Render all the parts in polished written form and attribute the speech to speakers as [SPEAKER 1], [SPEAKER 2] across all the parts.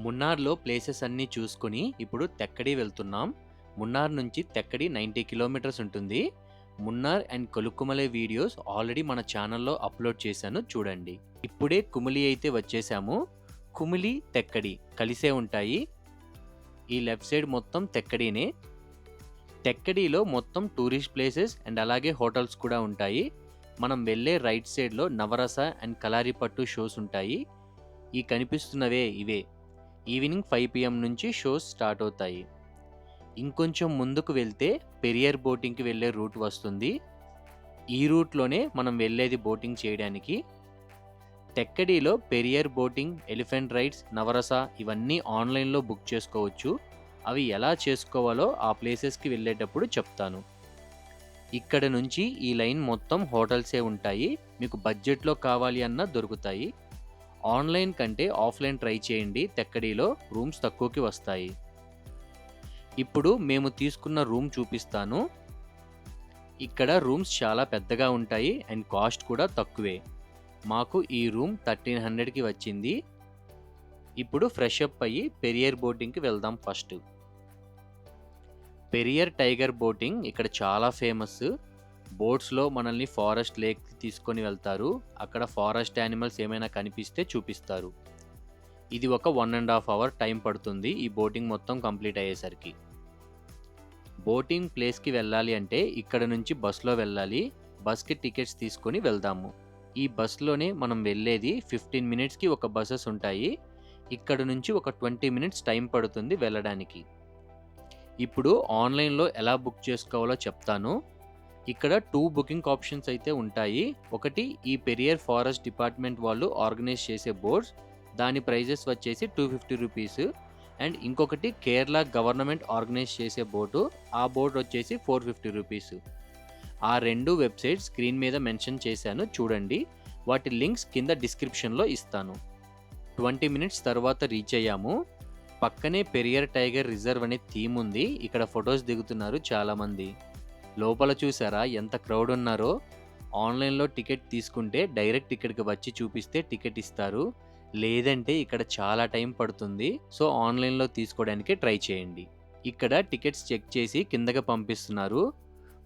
[SPEAKER 1] మున్నార్‌లో places అన్నీ చూసుకొని ఇప్పుడు తెక్కడి వెళ్తున్నాం. మున్నార్ నుంచి తెక్కడి 90 కిలోమీటర్స్ ఉంటుంది. మున్నార్ అండ్ కొలుక్కుమలై వీడియోస్ ఆల్రెడీ మన ఛానల్‌లో అప్‌లోడ్ చేశాను చూడండి. ఇప్పుడే కుమిలి అయితే వచ్చేసాము. కుమిలి, తెక్కడి కలిసే ఉంటాయి. ఈ లెఫ్ట్ సైడ్ మొత్తం తెక్కడినే. తెక్కడిలో మొత్తం టూరిస్ట్ ప్లేసెస్ అండ్ అలాగే హోటల్స్ కూడా ఉంటాయి. మనం వెళ్ళే రైట్ సైడ్‌లో నవరస అండ్ కలారిపట్టు షోస్ ఉంటాయి. ఈ కనిపిస్తున్నవే ఇవే. ఈవినింగ్ 5 PM నుంచి షోస్ స్టార్ట్ అవుతాయి. ఇంకొంచెం ముందుకు వెళ్తే పెరియార్ బోటింగ్‌కి వెళ్ళే రూట్ వస్తుంది. ఈ రూట్‌లోనే మనం వెళ్ళేది బోటింగ్ చేయడానికి. తెక్కడిలో పెరియార్ బోటింగ్, ఎలిఫెంట్ రైడ్స్, నవరస ఇవన్నీ ఆన్‌లైన్‌లో బుక్ చేసుకోవచ్చు. అవి ఎలా చేసుకోవాలో ఆ ప్లేసెస్‌కి వెళ్ళేటప్పుడు చెప్తాను. ఇక్కడ నుంచి ఈ లైన్ మొత్తం హోటల్సే ఉంటాయి. మీకు బడ్జెట్‌లో కావాలి అన్నా దొరుకుతాయి. ఆన్‌లైన్ కంటే ఆఫ్‌లైన్ ట్రై చేయండి. తెక్కడిలో రూమ్స్ తక్కువకి వస్తాయి. ఇప్పుడు మేము తీసుకున్న రూమ్ చూపిస్తాను. ఇక్కడ రూమ్స్ చాలా పెద్దగా ఉంటాయి అండ్ కాస్ట్ కూడా తక్కువే. మాకు ఈ రూమ్ 1300కి వచ్చింది. ఇప్పుడు ఫ్రెష్ అప్ అయ్యి పెరియార్ బోటింగ్‌కి వెళ్దాం ఫస్ట్. పెరియార్ టైగర్ బోటింగ్ ఇక్కడ చాలా ఫేమస్. బోట్స్‌లో మనల్ని ఫారెస్ట్ లేక్‌కి తీసుకొని వెళ్తారు. అక్కడ ఫారెస్ట్ యానిమల్స్ ఏమైనా కనిపిస్తే చూపిస్తారు. ఇది ఒక 1.5 అవర్ టైం పడుతుంది ఈ బోటింగ్ మొత్తం కంప్లీట్ అయ్యేసరికి. బోటింగ్ ప్లేస్‌కి వెళ్ళాలి అంటే ఇక్కడ నుంచి బస్‌లో వెళ్ళాలి. బస్‌కి టికెట్స్ తీసుకొని వెళ్దాము. ఈ బస్‌లోనే మనం వెళ్ళేది 15 మినిట్స్‌కి ఒక బసెస్ ఉంటాయి. ఇక్కడ నుంచి ఒక 20 మినిట్స్ టైం పడుతుంది వెళ్ళడానికి. ఇప్పుడు ఆన్‌లైన్‌లో ఎలా బుక్ చేసుకోవాలో చెప్తాను. ఇక్కడ 2 బుకింగ్ ఆప్షన్స్ అయితే ఉంటాయి. ఒకటి ఈ పెరియార్ ఫారెస్ట్ డిపార్ట్మెంట్ వాళ్ళు ఆర్గనైజ్ చేసే బోట్స్. దాని ప్రైజెస్ వచ్చేసి 250 రూపీస్. అండ్ ఇంకొకటి కేరళ గవర్నమెంట్ ఆర్గనైజ్ చేసే బోటు. ఆ బోట్ వచ్చేసి 450 రూపీస్. ఆ 2 వెబ్‌సైట్స్ స్క్రీన్ మీద మెన్షన్ చేశాను చూడండి. వాటి లింక్స్ కింద డిస్క్రిప్షన్‌లో ఇస్తాను. 20 మినిట్స్ తర్వాత రీచ్ అయ్యాము. పక్కనే పెరియార్ టైగర్ రిజర్వ్ అనే థీమ్ ఉంది. ఇక్కడ ఫొటోస్ దిగుతున్నారు చాలామంది. లోపల చూసారా ఎంత క్రౌడ్ ఉన్నారో. ఆన్‌లైన్‌లో టికెట్ తీసుకుంటే డైరెక్ట్ ఇక్కడికి వచ్చి చూపిస్తే టికెట్ ఇస్తారు. లేదంటే ఇక్కడ చాలా టైం పడుతుంది. సో ఆన్‌లైన్‌లో తీసుకోవడానికి ట్రై చేయండి. ఇక్కడ టికెట్స్ చెక్ చేసి కిందకి పంపిస్తున్నారు.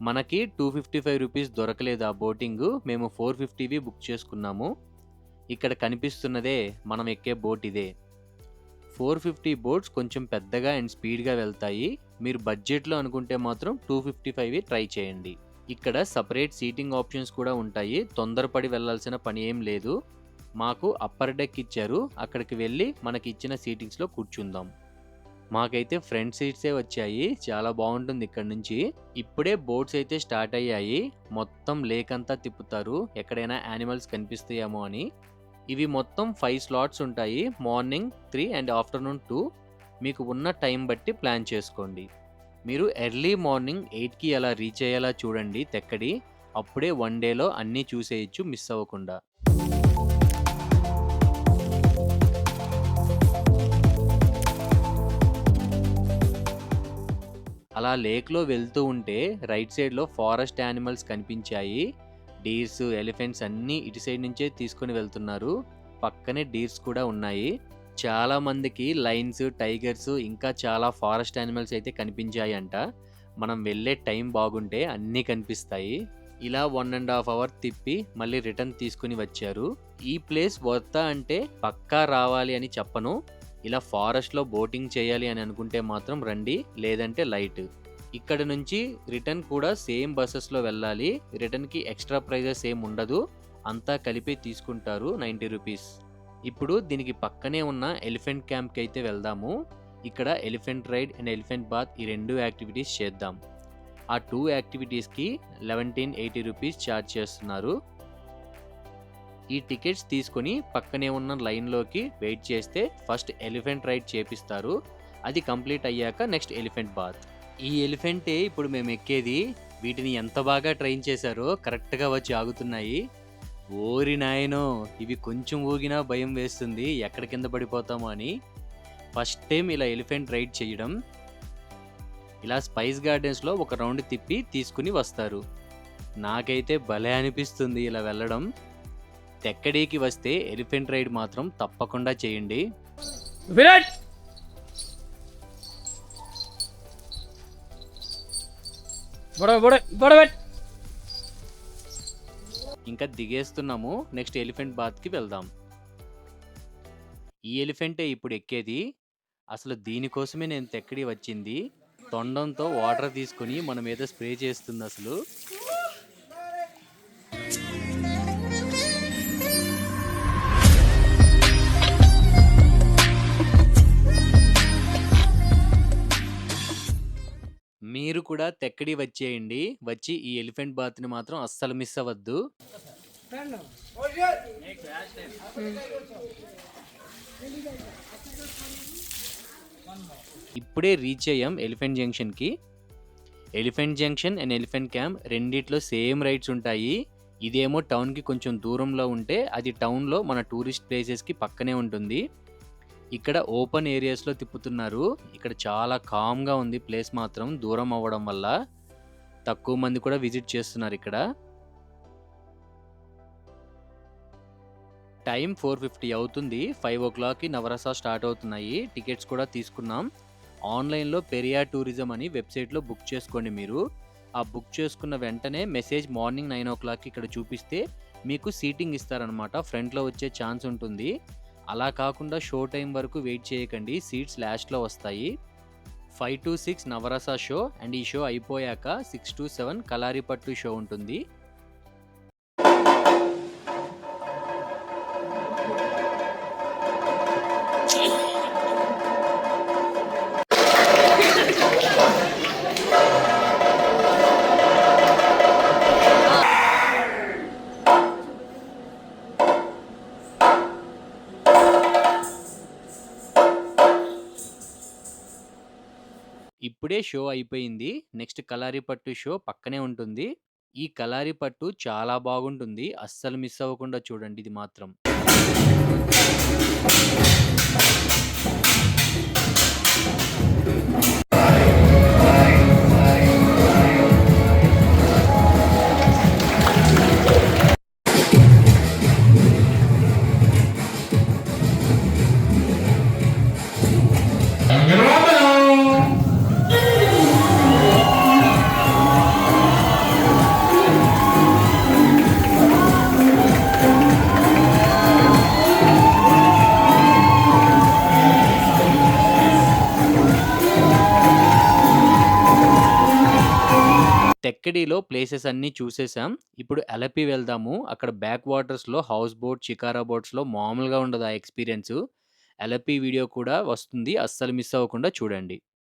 [SPEAKER 1] మనకి 255 రూపీస్ దొరకలేదు ఆ బోటింగు. మేము 450వి బుక్ చేసుకున్నాము. ఇక్కడ కనిపిస్తున్నదే మనం ఎక్కే బోట్ ఇదే. 450 బోట్స్ కొంచెం పెద్దగా అండ్ స్పీడ్‌గా వెళ్తాయి. మీరు బడ్జెట్‌లో అనుకుంటే మాత్రం 255 ట్రై చేయండి. ఇక్కడ సెపరేట్ సీటింగ్ ఆప్షన్స్ కూడా ఉంటాయి. తొందరపడి వెళ్ళాల్సిన పని ఏం లేదు. మాకు అప్పర్ డెక్ ఇచ్చారు. అక్కడికి వెళ్ళి మనకి ఇచ్చిన సీటింగ్స్‌లో కూర్చుందాం. మాకైతే ఫ్రంట్ సీట్సే వచ్చాయి. చాలా బాగుంటుంది ఇక్కడ నుంచి. ఇప్పుడే బోట్స్ అయితే స్టార్ట్ అయ్యాయి. మొత్తం లేక్ అంతా తిప్పుతారు. ఎక్కడైనా యానిమల్స్ కనిపిస్తాయేమో అని. ఇవి మొత్తం 5 స్లాట్స్ ఉంటాయి. Morning 3 and afternoon 2. మీకు ఉన్న టైం బట్టి ప్లాన్ చేసుకోండి. మీరు ఎర్లీ మార్నింగ్ 8కి అలా రీచ్ అయ్యేలా చూడండి తెక్కడి. అప్పుడే వన్ డేలో అన్నీ చూసేయొచ్చు మిస్ అవ్వకుండా. అలా లేక్‌లో వెళ్తూ ఉంటే రైట్ సైడ్‌లో ఫారెస్ట్ యానిమల్స్ కనిపించాయి. డీర్స్, ఎలిఫెంట్స్ అన్నీ ఇటు సైడ్ నుంచే తీసుకొని వెళ్తున్నారు. పక్కనే డీర్స్ కూడా ఉన్నాయి. చాలా మందికి లయన్స్, టైగర్స్ ఇంకా చాలా ఫారెస్ట్ యానిమల్స్ అయితే కనిపించాయంట. మనం వెళ్ళే టైం బాగుంటే అన్నీ కనిపిస్తాయి. ఇలా 1.5 అవర్ తిప్పి మళ్ళీ రిటర్న్ తీసుకొని వచ్చారు. ఈ ప్లేస్ వర్తా అంటే పక్కా రావాలి అని చెప్పను. ఇలా ఫారెస్ట్‌లో బోటింగ్ చేయాలి అని అనుకుంటే మాత్రం రండి. లేదంటే లైట్. ఇక్కడ నుంచి రిటర్న్ కూడా సేమ్ బసెస్‌లో వెళ్ళాలి. రిటర్న్‌కి ఎక్స్‌ట్రా ప్రైజెస్ ఏం ఉండదు. అంతా కలిపి తీసుకుంటారు 90 రూపీస్. ఇప్పుడు దీనికి పక్కనే ఉన్న ఎలిఫెంట్ క్యాంప్‌కి అయితే వెళ్దాము. ఇక్కడ elephant ride and elephant bath ఈ 2 యాక్టివిటీస్ చేద్దాం. ఆ 2 యాక్టివిటీస్‌కి 1180 రూపీస్ ఛార్జ్ చేస్తున్నారు. ఈ టికెట్స్ తీసుకొని పక్కనే ఉన్న లైన్‌లోకి వెయిట్ చేస్తే ఫస్ట్ ఎలిఫెంట్ రైడ్ చేపిస్తారు. అది కంప్లీట్ అయ్యాక నెక్స్ట్ ఎలిఫెంట్ బాత్. ఈ ఎలిఫెంటే ఇప్పుడు మేము ఎక్కేది. వీటిని ఎంత బాగా ట్రైన్ చేశారో కరెక్ట్‌గా వచ్చి ఆగుతున్నాయి. ఓరి నాయనో! ఇవి కొంచెం ఊగినా భయం వేస్తుంది. ఎక్కడ కింద పడిపోతామో అని. ఫస్ట్ టైం ఇలా ఎలిఫెంట్ రైడ్ చేయడం. ఇలా స్పైస్ గార్డెన్స్‌లో ఒక రౌండ్ తిప్పి తీసుకుని వస్తారు. నాకైతే భలే అనిపిస్తుంది ఇలా వెళ్ళడం. తెక్కడికి వస్తే ఎలిఫెంట్ రైడ్ మాత్రం తప్పకుండా చేయండి.
[SPEAKER 2] విరాట్ బుడ బుడ బుడబెట్
[SPEAKER 1] ఇంకా దిగేస్తున్నాము. నెక్స్ట్ ఎలిఫెంట్ బాత్‌కి వెళ్దాం. ఈ ఎలిఫెంటే ఇప్పుడు ఎక్కేది. అసలు దీనికోసమే నేను తెక్కడి వచ్చింది. తొండంతో వాటర్ తీసుకొని మన మీద స్ప్రే చేస్తుందసలు. మీరు కూడా తెక్కడి వచ్చేయండి. వచ్చి ఈ ఎలిఫెంట్ బాత్‌ని మాత్రం అస్సలు మిస్ అవ్వద్దు. ఇప్పుడే రీచ్ అయ్యాం ఎలిఫెంట్ జంక్షన్‌కి. Elephant junction and elephant camp రెండిట్లో సేమ్ రైడ్స్ ఉంటాయి. ఇదేమో టౌన్‌కి కొంచెం దూరంలో ఉంటే, అది టౌన్‌లో మన టూరిస్ట్ ప్లేసెస్‌కి పక్కనే ఉంటుంది. ఇక్కడ ఓపెన్ ఏరియాస్‌లో తిప్పుతున్నారు. ఇక్కడ చాలా కామ్‌గా ఉంది ప్లేస్ మాత్రం దూరం అవ్వడం వల్ల. తక్కువ మంది కూడా విజిట్ చేస్తున్నారిక్కడ. టైం 4:50 అవుతుంది. 5:00కి నవరస స్టార్ట్ అవుతున్నాయి. టికెట్స్ కూడా తీసుకున్నాం. ఆన్‌లైన్‌లో పెరియార్ టూరిజం అని వెబ్‌సైట్‌లో బుక్ చేసుకోండి మీరు. ఆ బుక్ చేసుకున్న వెంటనే మెసేజ్ మార్నింగ్ 9:00కి ఇక్కడ చూపిస్తే మీకు సీటింగ్ ఇస్తారనమాట. ఫ్రంట్‌లో వచ్చే ఛాన్స్ ఉంటుంది. అలా కాకుండా షో టైం వరకు వెయిట్ చేయకండి. సీట్స్ లాస్ట్‌లో వస్తాయి. 5-6 నవరస షో అండ్ ఈ షో అయిపోయాక 6-7 కలారిపట్టు షో ఉంటుంది. ఇప్పుడే షో అయిపోయింది. నెక్స్ట్ కలారిపట్టు షో పక్కనే ఉంటుంది. ఈ కలారిపట్టు చాలా బాగుంటుంది. అస్సలు మిస్ అవ్వకుండా చూడండి ఇది మాత్రం. తెక్కడిలో ప్లేసెస్ అన్నీ చూసేసాం. ఇప్పుడు అలపి వెళ్దాము. అక్కడ బ్యాక్ వాటర్స్‌లో హౌస్ బోట్, షికారా బోట్స్‌లో మామూలుగా ఉండదు ఆ ఎక్స్‌పీరియన్సు. అలపి వీడియో కూడా వస్తుంది. అస్సలు మిస్ అవ్వకుండా చూడండి.